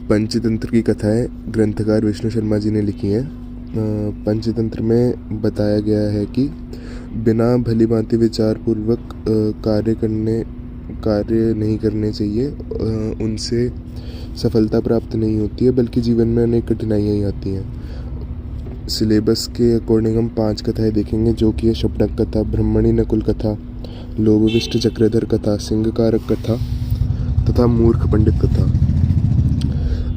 पंचतंत्र की कथाएं ग्रंथकार विष्णु शर्मा जी ने लिखी हैं। पंचतंत्र में बताया गया है कि बिना भली भांति विचार पूर्वक कार्य नहीं करने चाहिए। उनसे सफलता प्राप्त नहीं होती है, बल्कि जीवन में अनेक कठिनाइयाँ ही आती हैं। सिलेबस के अकॉर्डिंग हम 5 कथाएं देखेंगे, जो कि है शपनक कथा, ब्रह्मणी नकुल कथा, लोभविष्ट चक्रधर कथा, सिंहकारक कथा तथा मूर्ख पंडित कथा।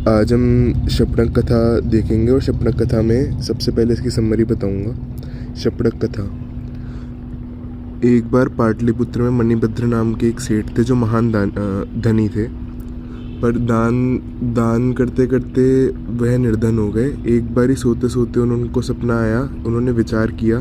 आज हम शपनक कथा देखेंगे और शपनक कथा में सबसे पहले इसकी समरी बताऊंगा। शपनक कथा। एक बार पाटलिपुत्र में मणिभद्र नाम के एक सेठ थे, जो महान धनी थे, पर दान करते करते वह निर्धन हो गए। एक बार ही सोते सोते उनको सपना आया। उन्होंने विचार किया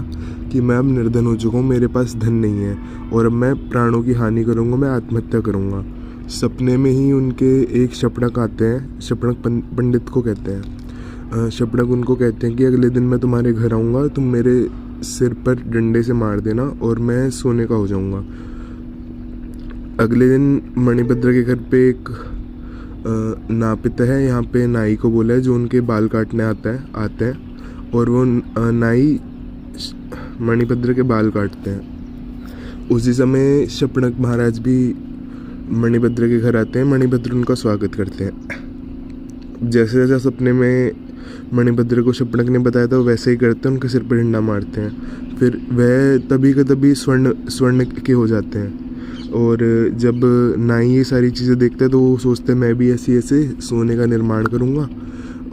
कि मैं अब निर्धन हो चुका हूँ, मेरे पास धन नहीं है और अब मैं प्राणों की हानि करूँगा, मैं आत्महत्या करूँगा। सपने में ही उनके एक शपनक आते हैं, शपनक पंडित को कहते हैं। शपनक उनको कहते हैं कि अगले दिन मैं तुम्हारे घर आऊँगा, तुम मेरे सिर पर डंडे से मार देना और मैं सोने का हो जाऊँगा। अगले दिन मणिभद्र के घर पे एक नापित है, यहाँ पे नाई को बोला है, जो उनके बाल काटने आते हैं और वो नाई मणिभद्र के बाल काटते हैं। उसी समय शपनक महाराज भी मणिभद्र के घर आते हैं। मणिभद्र उनका स्वागत करते हैं। जैसे जैसे सपने में मणिभद्र को शपनक ने बताया था, वो वैसे ही करते हैं, उनके सिर पर डंडा मारते हैं। फिर वह तभी का तभी स्वर्ण के हो जाते हैं। और जब नाई ये सारी चीज़ें देखते हैं तो वो सोचते हैं मैं भी ऐसे सोने का निर्माण करूँगा,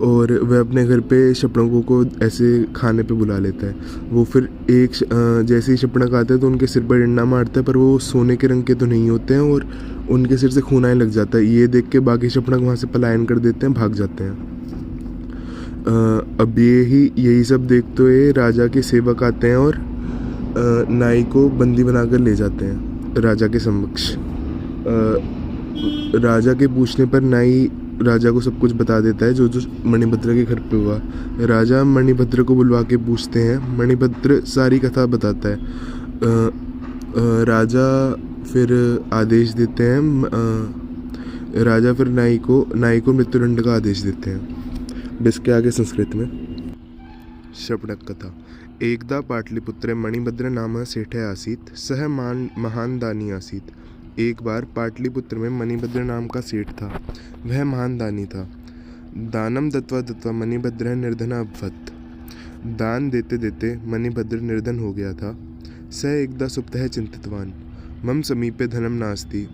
और वह अपने घर पे शपनकों को ऐसे खाने पे बुला लेता है। वो फिर जैसे ही शपनक आते हैं तो उनके सिर पर डंडा मारता है, पर वो सोने के रंग के तो नहीं होते हैं और उनके सिर से खून आने लग जाता है। ये देख के बाकी शपनक वहाँ से पलायन कर देते हैं, भाग जाते हैं। अब यही सब देखते हुए राजा के सेवक आते हैं और नाई को बंदी बनाकर ले जाते हैं राजा के समक्ष। राजा के पूछने पर नाई राजा को सब कुछ बता देता है, जो मणिभद्र के घर पे हुआ। राजा मणिभद्र को बुलवा के पूछते हैं। मणिभद्र सारी कथा बताता है। राजा फिर आदेश देते हैं। राजा फिर नाई को मृत्युदंड का आदेश देते हैं। इसके आगे संस्कृत में शपनक कथा। एकदा पाटलिपुत्रे मणिभद्र नाम सेठ आसीत्, सह महान दानी आसीत्। एक बार पाटलिपुत्र में मणिभद्र नाम का सेठ था, वह महान दानी था। दानम दत्वा दत्वा मणिभद्र निर्धन अभवत्। दान देते देते मणिभद्र निर्धन हो गया था। स एकदा सुप्तः चिंतितवान, मम समीपे धनम नास्ति।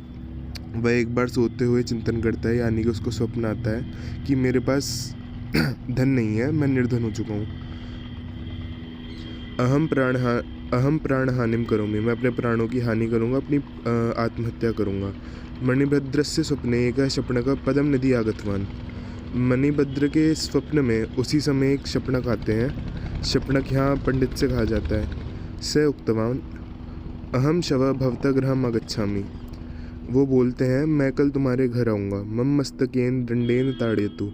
वह एक बार सोते हुए चिंतन करता है, यानी कि उसको स्वप्न आता है कि मेरे पास धन नहीं है, मैं निर्धन हो चुका हूँ। अहम प्राण हानिम करोमि, मैं अपने प्राणों की हानि करूँगा, अपनी आत्महत्या करूँगा। मणिभद्रस्य स्वप्ने एकः शपनकः पदम नदी आगतवान। मणिभद्र के स्वप्न में उसी समय एक शपनक आते हैं। शपनक यहाँ पंडित से कहा जाता है। स उक्तवान अहम शव भवतः गृहम् आगच्छामि। वो बोलते हैं मैं कल तुम्हारे घर आऊँगा। मम मस्तकेन दंडेन ताड़यतु,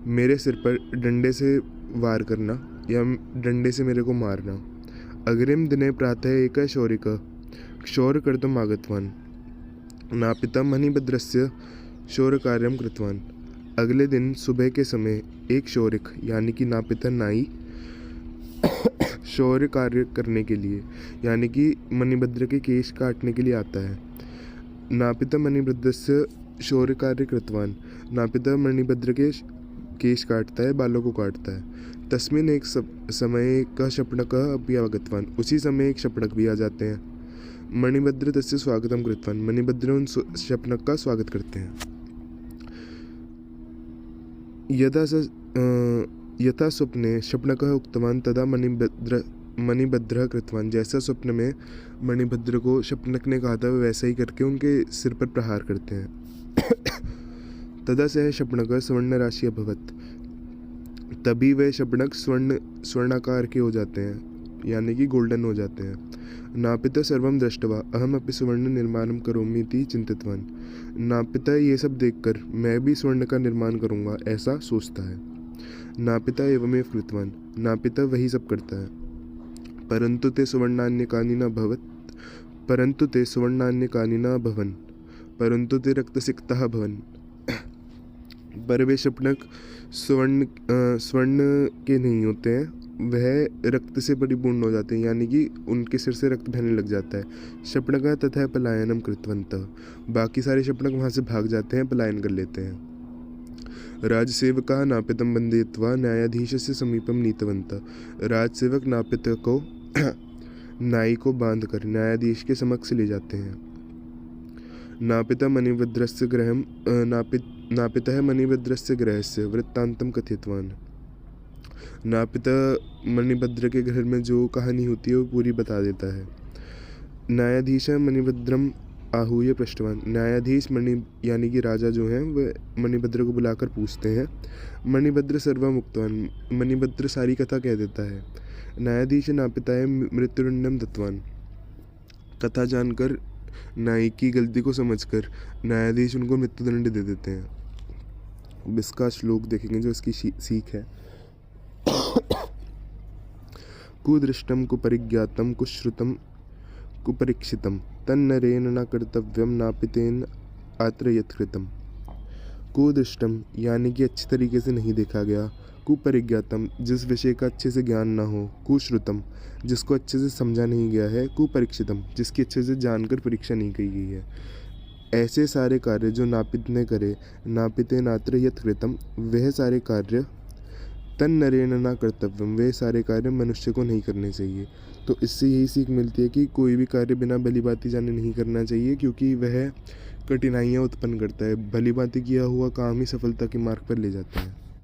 मेरे सिर पर डंडे से वार करना या डंडे से मेरे को मारना। अग्रिम दिने प्रातः एकः शौरिकः क्षौरकर्तुम् आगतवान्। नापिता मणिभद्रस्य शौर्यकार्यं कृतवान्। अगले दिन सुबह के समय एक शौरिक यानी कि नापिता नाई शौर्य कार्य करने के लिए यानी कि मणिभद्र के केश काटने के लिए आता है। नापिता मणिभद्रस्य शौर्य कार्य कृतवान्। नापिता मणिभद्र के केश काटता है, बालों को काटता है। तस्मिन् एक समय का शपनकः अपि आगतवान्। उसी समय एक शपनक भी आ जाते हैं। मणिभद्र तस्य स्वागतम कृतवान्। मणिभद्र उन शपनक का स्वागत करते हैं। यथा स्वप्ने शपनकः उक्तवान् तदा मणिभद्रः कृतवान्। जैसा स्वप्न में मणिभद्र को शपनक ने कहा था, वैसा ही करके उनके सिर पर प्रहार करते हैं। तदा सह शपनकः स्वर्ण राशि अभवत्। तभी वह शपनक स्वर्णाकार के हो जाते हैं, यानी कि गोल्डन हो जाते हैं। नापिता सर्वम दृष्ट्वा अहम अपि स्वर्ण निर्माणम करोमि इति चिंतितवान। नापिता ये सब देखकर मैं भी स्वर्ण का निर्माण करूँगा ऐसा सोचता है। नापिता एवमेव कृतवान। नापिता वही सब करता है। परंतु ते सुवर्णान्यकानि न भवन्, परंतु ते रक्तसिक्तः भवन्। पर वे शपनक स्वर्ण के नहीं होते हैं, वह रक्त से परिपूर्ण हो जाते हैं, यानी कि उनके सिर से रक्त बहने लग जाता है। शपनक तथा पलायनम कृतवन्तः, बाकी सारे शपनक वहाँ से भाग जाते हैं, पलायन कर लेते हैं। राजसेवका नापितम बंधयित्वा न्यायाधीश से समीपम नीतवन्तः, राजसेवक नापित को नाई को बांध कर न्यायाधीश के समक्ष ले जाते हैं। नापिता मणिभद्रस्य गृहं नापितः मणिभद्रस्य गृहस्य वृत्तान्तं कथितवान्, नापिता मणिभद्र के घर में जो कहानी होती है वो पूरी बता देता है। न्यायाधीश मणिभद्रम आहूय पृष्ठवान, न्यायाधीश यानी कि राजा जो हैं वह मणिभद्र को बुलाकर पूछते हैं। मणिभद्र सर्वमुक्तवान, मणिभद्र सारी कथा कह देता है। न्यायाधीश नापिताय मृत्युदंडम दत्तवान, कथा जानकर नाई की गलती को समझकर न्यायाधीश उनको मृत्युदंड दे देते हैं। अब इसका श्लोक देखेंगे जो इसकी सीख है। कुदृष्टम कुपरिज्ञातम कुश्रुतम कुपरीक्षितम तन्नरेन न कर्तव्यम नापितेन अत्र यत्कृतम। कुदृष्टम यानी कि अच्छी तरीके से नहीं देखा गया, कुपरिज्ञातम जिस विषय का अच्छे से ज्ञान ना हो, कुश्रुतम जिसको अच्छे से समझा नहीं गया है, कुपरीक्षितम जिसकी अच्छे से जानकर परीक्षा नहीं की गई है। ऐसे सारे कार्य जो नापित ने करे, नापितेन अत्र यत्कृतम वह सारे कार्य, तन्नरेन न कर्तव्यम वे सारे कार्य मनुष्य को नहीं करने चाहिए। तो इससे यही सीख मिलती है कि कोई भी कार्य बिना भली भांति जाने नहीं करना चाहिए, क्योंकि वह कठिनाइयाँ उत्पन्न करता है। भली भांति किया हुआ काम ही सफलता के मार्ग पर ले जाता है।